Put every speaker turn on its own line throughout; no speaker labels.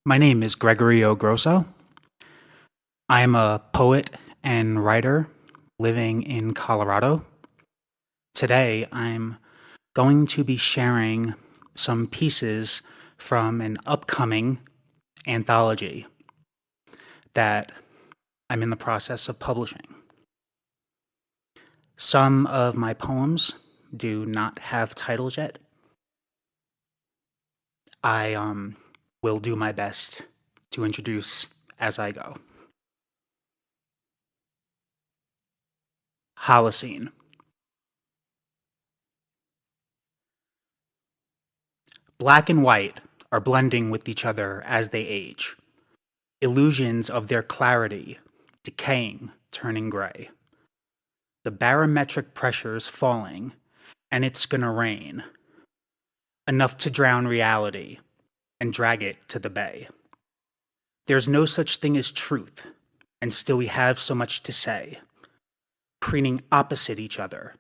My name is Gregory Ogrosso. I am a poet and writer living in Colorado. Today, I'm going to be sharing some pieces from an upcoming anthology that I'm in the process of publishing. Some of my poems do not have titles yet. I will do my best to introduce as I go. Holocene. Black and white are blending with each other as they age. Illusions of their clarity, decaying, turning gray. The barometric pressure's falling, and it's gonna rain. Enough to drown reality and drag it to the bay. There's no such thing as truth, and still we have so much to say. Preening opposite each other,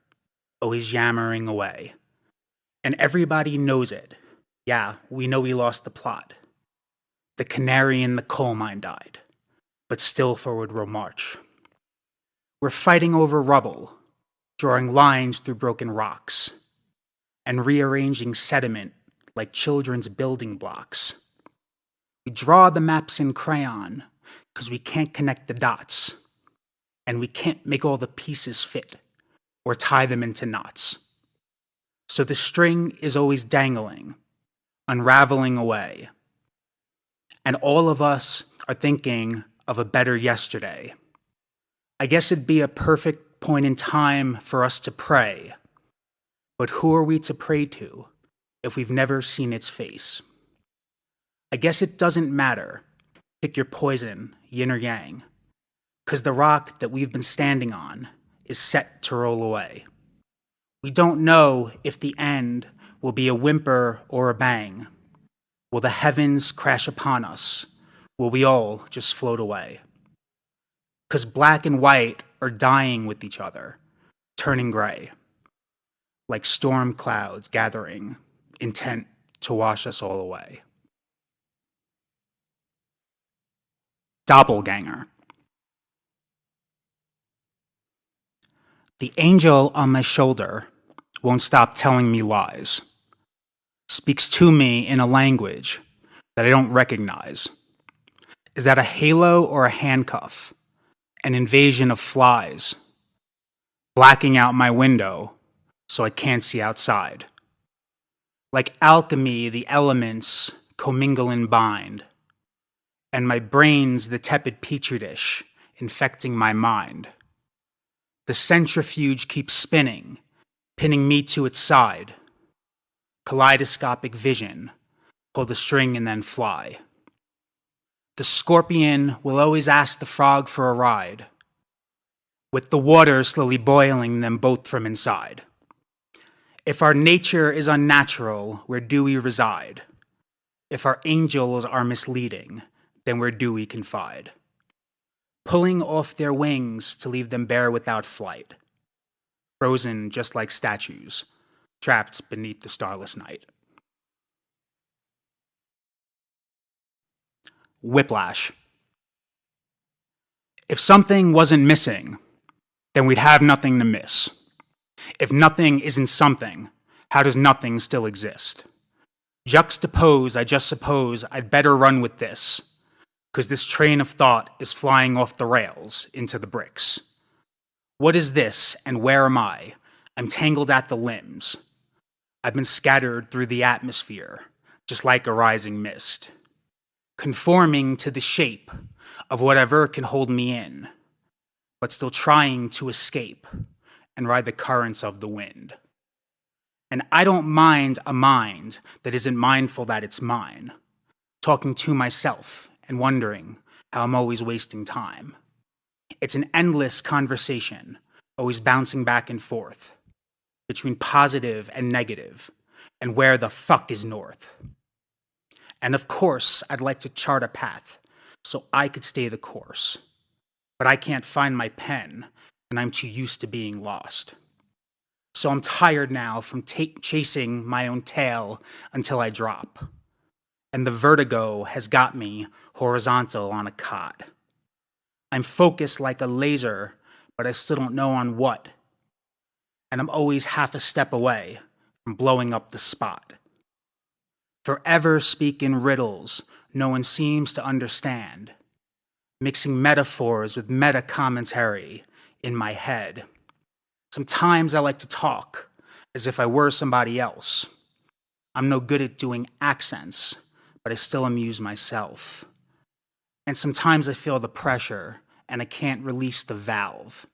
always yammering away. And everybody knows it. Yeah, we know we lost the plot. The canary in the coal mine died, but still forward we'll march. We're fighting over rubble, drawing lines through broken rocks, and rearranging sediment like children's building blocks. We draw the maps in crayon, because we can't connect the dots, and we can't make all the pieces fit or tie them into knots. So the string is always dangling, unraveling away. And all of us are thinking of a better yesterday. I guess it'd be a perfect point in time for us to pray. But who are we to pray to if we've never seen its face? I guess it doesn't matter. Pick your poison, yin or yang. 'Cause the rock that we've been standing on is set to roll away. We don't know if the end will be a whimper or a bang. Will the heavens crash upon us? Will we all just float away? 'Cause black and white are dying with each other, turning gray, like storm clouds gathering, intent to wash us all away. Doppelganger. The angel on my shoulder won't stop telling me lies, speaks to me in a language that I don't recognize. Is that a halo or a handcuff? An invasion of flies, blacking out my window so I can't see outside. Like alchemy, the elements commingle and bind, and my brain's the tepid petri dish infecting my mind. The centrifuge keeps spinning, pinning me to its side. Kaleidoscopic vision, pull the string and then fly. The scorpion will always ask the frog for a ride, with the water slowly boiling them both from inside. If our nature is unnatural, where do we reside? If our angels are misleading, then where do we confide? Pulling off their wings to leave them bare without flight, frozen just like statues, trapped beneath the starless night. Whiplash. If something wasn't missing, then we'd have nothing to miss. If nothing isn't something, how does nothing still exist? Juxtapose, I just suppose I'd better run with this, 'cause this train of thought is flying off the rails into the bricks. What is this and where am I? I'm tangled at the limbs. I've been scattered through the atmosphere, just like a rising mist, conforming to the shape of whatever can hold me in, but still trying to escape and ride the currents of the wind. And I don't mind a mind that isn't mindful that it's mine, talking to myself and wondering how I'm always wasting time. It's an endless conversation, always bouncing back and forth between positive and negative, and where the fuck is north. And of course, I'd like to chart a path so I could stay the course, but I can't find my pen, and I'm too used to being lost. So I'm tired now from chasing my own tail until I drop. and the vertigo has got me horizontal on a cot. I'm focused like a laser, but I still don't know on what, and I'm always half a step away from blowing up the spot. Forever speak in riddles no one seems to understand, mixing metaphors with meta-commentary in my head. Sometimes I like to talk as if I were somebody else. I'm no good at doing accents, but I still amuse myself. And sometimes I feel the pressure and I can't release the valve.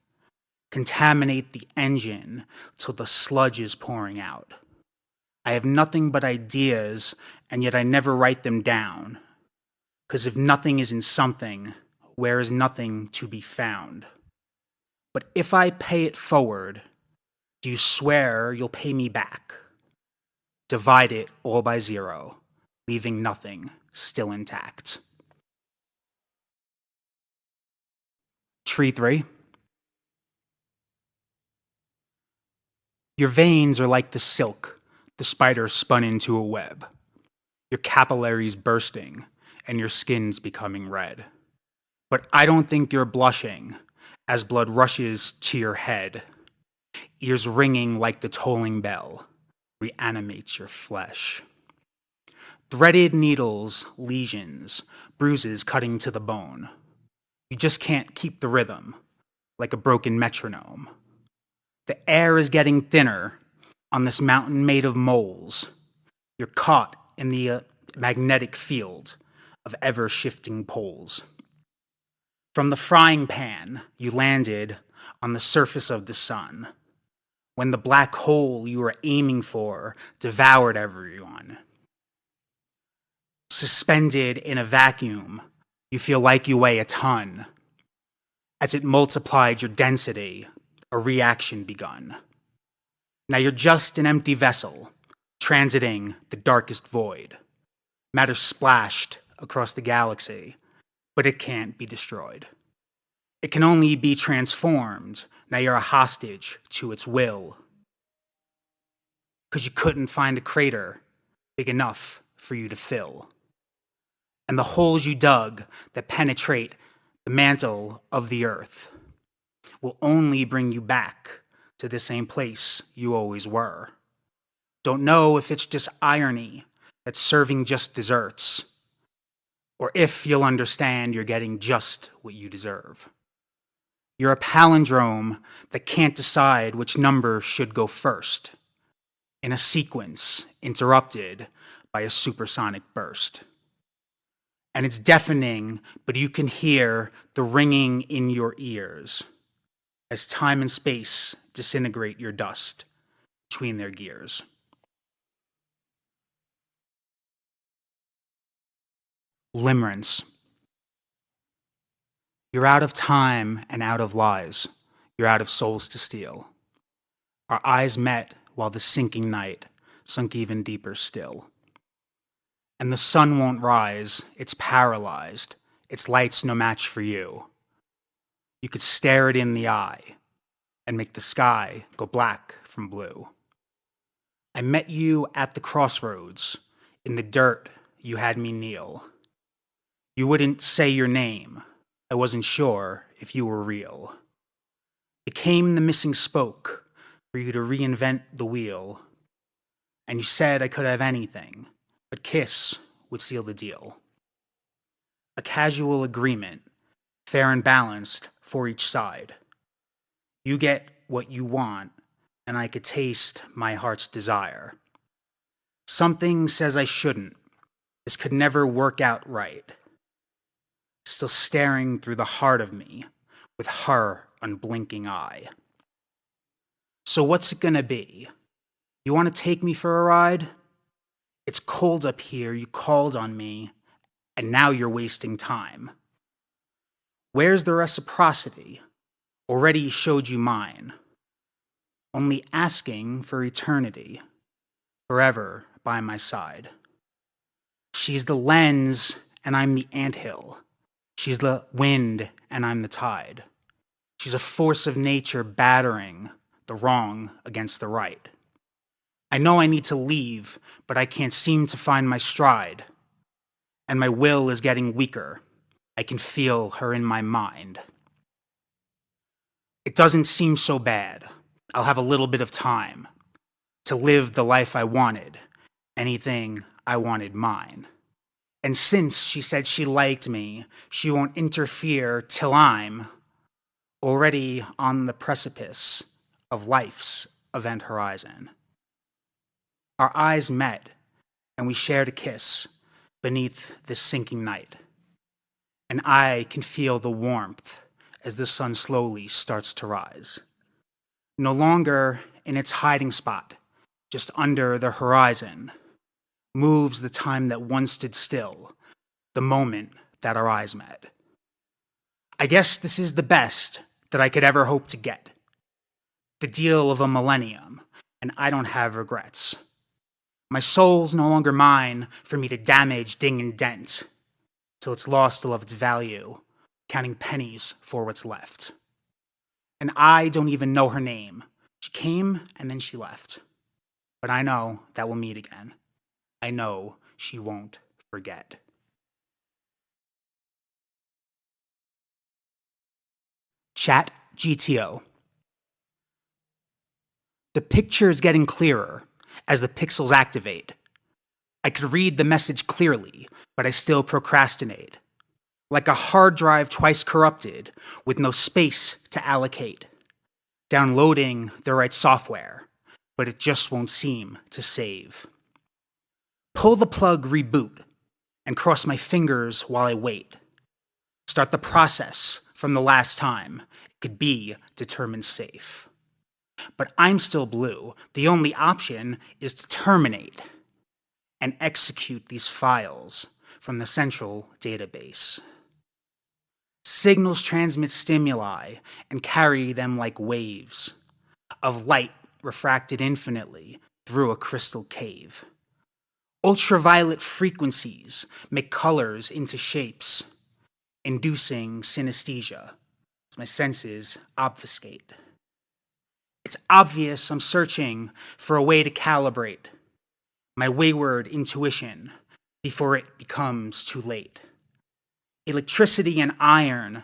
Contaminate the engine till the sludge is pouring out. I have nothing but ideas, and yet I never write them down. 'Cause if nothing is in something, where is nothing to be found? But if I pay it forward, do you swear you'll pay me back? Divide it all by zero, leaving nothing still intact. Tree 3. Your veins are like the silk the spider spun into a web. Your capillaries bursting and your skin's becoming red. But I don't think you're blushing as blood rushes to your head. Ears ringing like the tolling bell reanimates your flesh. Threaded needles, lesions, bruises cutting to the bone. You just can't keep the rhythm like a broken metronome. The air is getting thinner on this mountain made of moles. You're caught in the magnetic field of ever-shifting poles. From the frying pan, you landed on the surface of the sun, when the black hole you were aiming for devoured everyone. Suspended in a vacuum, you feel like you weigh a ton. As it multiplied your density, a reaction begun. Now you're just an empty vessel, transiting the darkest void. Matter splashed across the galaxy, but it can't be destroyed. It can only be transformed. Now you're a hostage to its will. 'Cause you couldn't find a crater big enough for you to fill. And the holes you dug that penetrate the mantle of the earth will only bring you back to the same place you always were. Don't know if it's just irony that's serving just desserts, or if you'll understand you're getting just what you deserve. You're a palindrome that can't decide which number should go first, in a sequence interrupted by a supersonic burst. And it's deafening, but you can hear the ringing in your ears as time and space disintegrate your dust between their gears. Limerence. You're out of time and out of lies. You're out of souls to steal. Our eyes met while the sinking night sunk even deeper still. And the sun won't rise, it's paralyzed. Its light's no match for you. You could stare it in the eye and make the sky go black from blue. I met you at the crossroads. In the dirt, you had me kneel. You wouldn't say your name. I wasn't sure if you were real. Became the missing spoke for you to reinvent the wheel. And you said I could have anything, but kiss would seal the deal. A casual agreement, fair and balanced for each side. You get what you want, and I could taste my heart's desire. Something says I shouldn't. This could never work out right. Still staring through the heart of me with her unblinking eye. So what's it gonna be? You wanna take me for a ride? It's cold up here, you called on me, and now you're wasting time. Where's the reciprocity? Already showed you mine. Only asking for eternity, forever by my side. She's the lens and I'm the anthill. She's the wind and I'm the tide. She's a force of nature battering the wrong against the right. I know I need to leave, but I can't seem to find my stride. and my will is getting weaker. I can feel her in my mind. It doesn't seem so bad. I'll have a little bit of time to live the life I wanted, anything I wanted mine. And since she said she liked me, she won't interfere till I'm already on the precipice of life's event horizon. Our eyes met, and we shared a kiss beneath this sinking night. And I can feel the warmth as the sun slowly starts to rise. No longer in its hiding spot, just under the horizon, moves the time that once stood still, the moment that our eyes met. I guess this is the best that I could ever hope to get. The deal of a millennium, and I don't have regrets. My soul's no longer mine for me to damage, ding, and dent, till it's lost all of its value, counting pennies for what's left. And I don't even know her name. She came and then she left. But I know that we'll meet again. I know she won't forget. Chat GTO. The picture is getting clearer as the pixels activate. I could read the message clearly, but I still procrastinate. Like a hard drive twice corrupted with no space to allocate. Downloading the right software, but it just won't seem to save. Pull the plug reboot and cross my fingers while I wait. Start the process from the last time it could be determined safe. But I'm still blue. The only option is to terminate and execute these files from the central database. Signals transmit stimuli and carry them like waves of light refracted infinitely through a crystal cave. Ultraviolet frequencies make colors into shapes, inducing synesthesia as my senses obfuscate. It's obvious I'm searching for a way to calibrate my wayward intuition before it becomes too late. Electricity and iron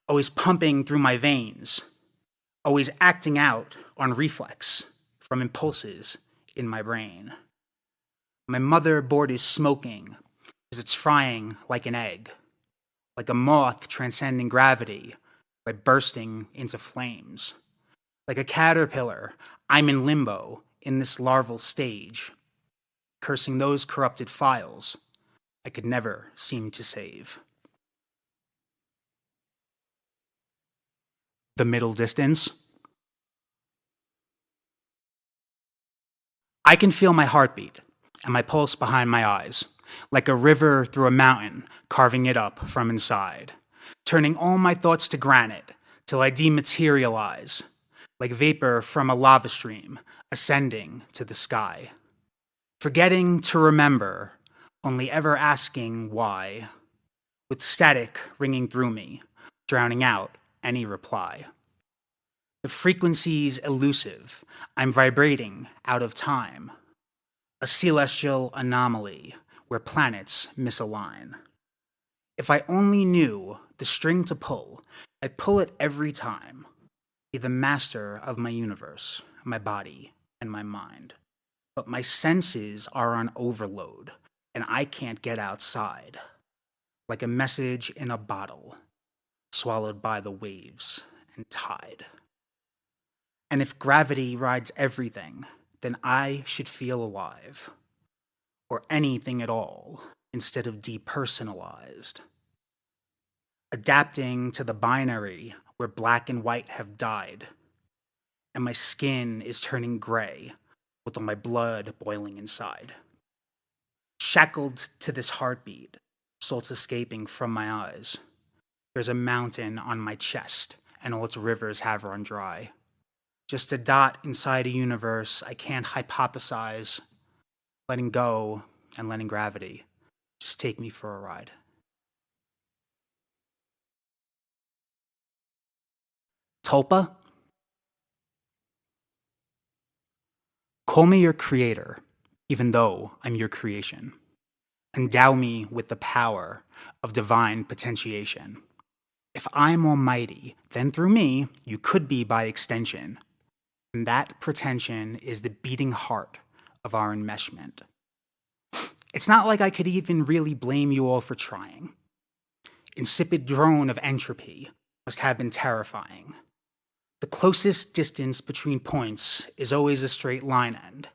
always pumping through my veins, always acting out on reflex from impulses in my brain. My motherboard is smoking as it's frying like an egg, like a moth transcending gravity by bursting into flames. Like a caterpillar, I'm in limbo in this larval stage, cursing those corrupted files I could never seem to save. The middle distance. I can feel my heartbeat and my pulse behind my eyes, like a river through a mountain, carving it up from inside, turning all my thoughts to granite till I dematerialize, like vapor from a lava stream ascending to the sky. Forgetting to remember, only ever asking why, with static ringing through me, drowning out any reply. The frequency's elusive, I'm vibrating out of time, a celestial anomaly where planets misalign. If I only knew the string to pull, I'd pull it every time, be the master of my universe, my body, and my mind. But my senses are on overload, and I can't get outside, like a message in a bottle, swallowed by the waves and tide. And if gravity rides everything, then I should feel alive, or anything at all, instead of depersonalized. Adapting to the binary where black and white have died, and my skin is turning gray with all my blood boiling inside. Shackled to this heartbeat, salt's escaping from my eyes. There's a mountain on my chest, and all its rivers have run dry. Just a dot inside a universe I can't hypothesize, letting go and letting gravity just take me for a ride. Tulpa? Call me your creator, even though I'm your creation. Endow me with the power of divine potentiation. If I'm almighty, then through me, you could be by extension. And that pretension is the beating heart of our enmeshment. It's not like I could even really blame you all for trying. Insipid drone of entropy must have been terrifying. The closest distance between points is always a straight line end.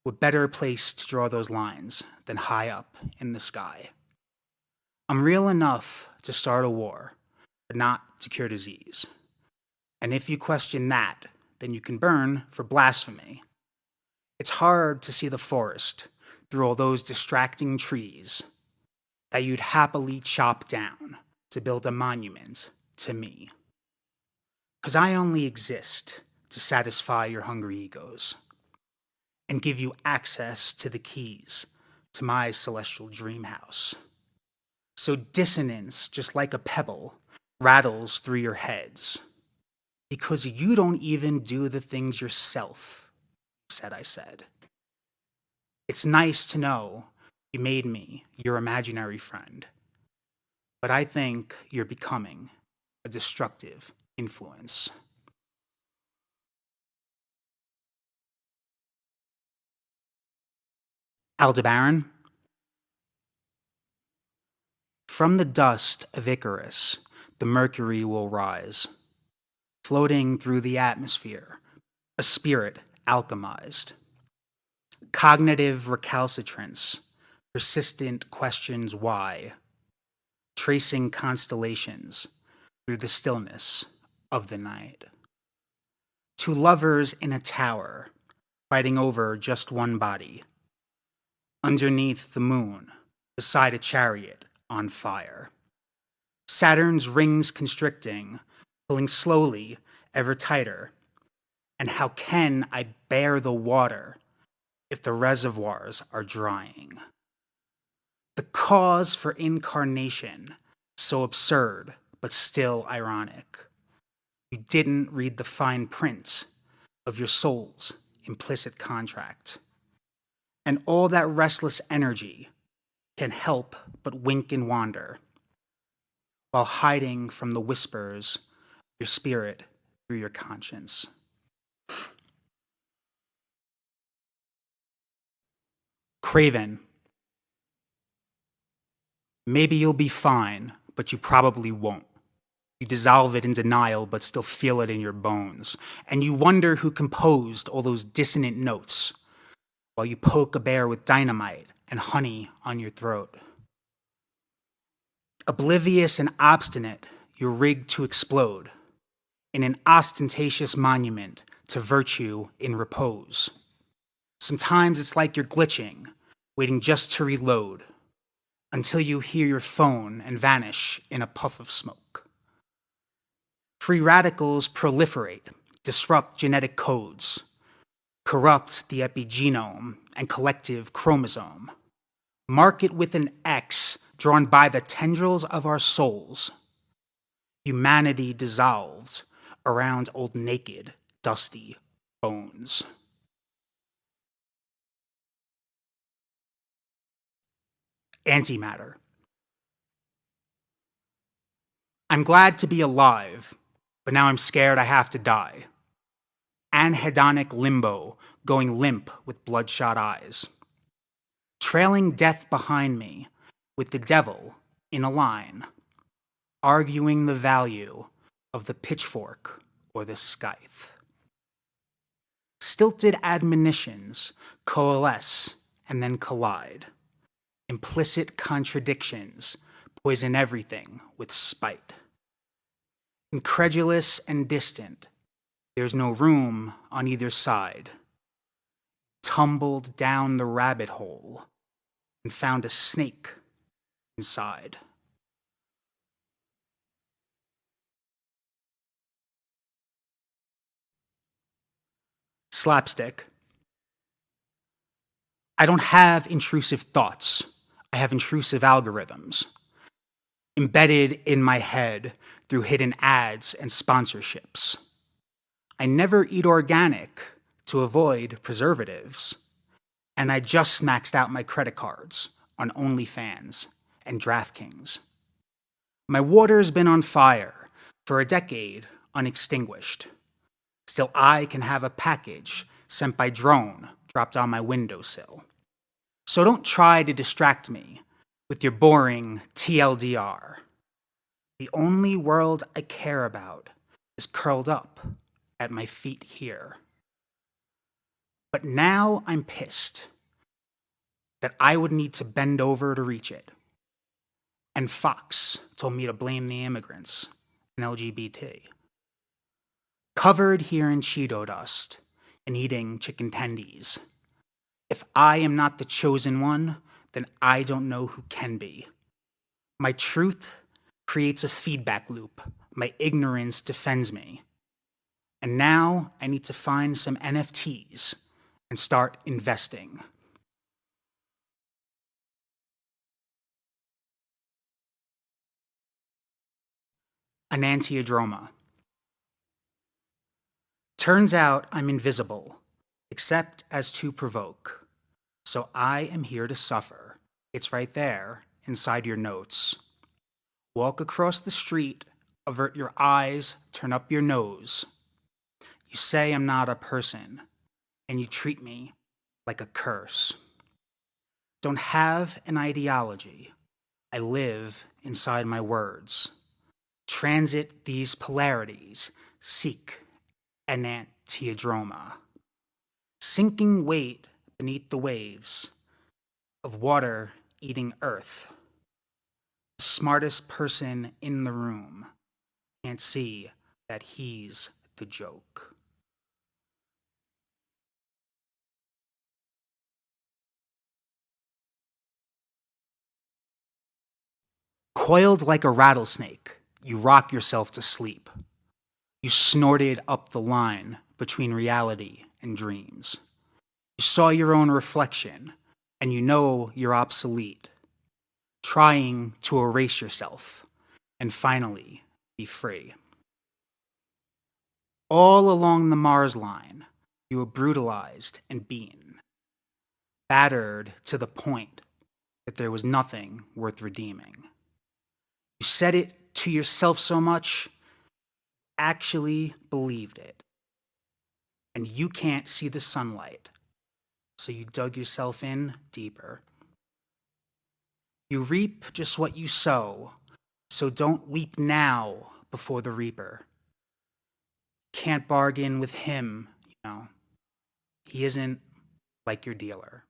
What better place to draw those lines than high up in the sky? I'm real enough to start a war, but not to cure disease. And if you question that, then you can burn for blasphemy. It's hard to see the forest through all those distracting trees that you'd happily chop down to build a monument to me. 'Cause I only exist to satisfy your hungry egos and give you access to the keys to my celestial dream house. So dissonance, just like a pebble, rattles through your heads because you don't even do the things yourself, I said. It's nice to know you made me your imaginary friend, but I think you're becoming a destructive influence. Aldebaran. From the dust of Icarus, the mercury will rise, floating through the atmosphere, a spirit alchemized. Cognitive recalcitrance, persistent questions why, tracing constellations through the stillness of the night. Two lovers in a tower, fighting over just one body, underneath the moon, beside a chariot on fire. Saturn's rings constricting, pulling slowly, ever tighter. And how can I bear the water if the reservoirs are drying? The cause for incarnation, so absurd, but still ironic. You didn't read the fine print of your soul's implicit contract. And all that restless energy can help but wink and wander, while hiding from the whispers of your spirit through your conscience. Craven. Maybe you'll be fine, but you probably won't. You dissolve it in denial, but still feel it in your bones. And you wonder who composed all those dissonant notes while you poke a bear with dynamite and honey on your throat. Oblivious and obstinate, you're rigged to explode in an ostentatious monument to virtue in repose. Sometimes it's like you're glitching, waiting just to reload, until you hear your phone and vanish in a puff of smoke. Free radicals proliferate, disrupt genetic codes, corrupt the epigenome and collective chromosome. Mark it with an X drawn by the tendrils of our souls. Humanity dissolves around old naked, dusty bones. Antimatter. I'm glad to be alive, but now I'm scared I have to die. Anhedonic limbo, going limp with bloodshot eyes. Trailing death behind me, with the devil in a line, arguing the value of the pitchfork or the scythe. Stilted admonitions coalesce and then collide. Implicit contradictions poison everything with spite. Incredulous and distant, there's no room on either side. Tumbled down the rabbit hole and found a snake inside. Slapstick. I don't have intrusive thoughts. I have intrusive algorithms embedded in my head through hidden ads and sponsorships. I never eat organic to avoid preservatives, and I just maxed out my credit cards on OnlyFans and DraftKings. My water's been on fire for a decade, unextinguished. Still, I can have a package sent by drone dropped on my windowsill. So don't try to distract me with your boring TLDR. The only world I care about is curled up at my feet here. But now I'm pissed that I would need to bend over to reach it. And Fox told me to blame the immigrants and LGBT. Covered here in Cheeto dust and eating chicken tendies. If I am not the chosen one, then I don't know who can be. My truth creates a feedback loop. My ignorance defends me. And now I need to find some NFTs and start investing. Enantiodroma. Turns out I'm invisible, except as to provoke. So I am here to suffer. It's right there, inside your notes. Walk across the street, avert your eyes, turn up your nose. You say I'm not a person, and you treat me like a curse. Don't have an ideology. I live inside my words. Transit these polarities, seek enantiodroma. Sinking weight beneath the waves of water eating earth. The smartest person in the room can't see that he's the joke. Coiled like a rattlesnake, you rock yourself to sleep. You snorted up the line between reality and dreams. You saw your own reflection, and you know you're obsolete, trying to erase yourself and finally be free. All along the Mars line, you were brutalized and beaten, battered to the point that there was nothing worth redeeming. You said it to yourself so much, actually believed it. And you can't see the sunlight, so you dug yourself in deeper. You reap just what you sow, so don't weep now before the reaper. Can't bargain with him, you know. He isn't like your dealer.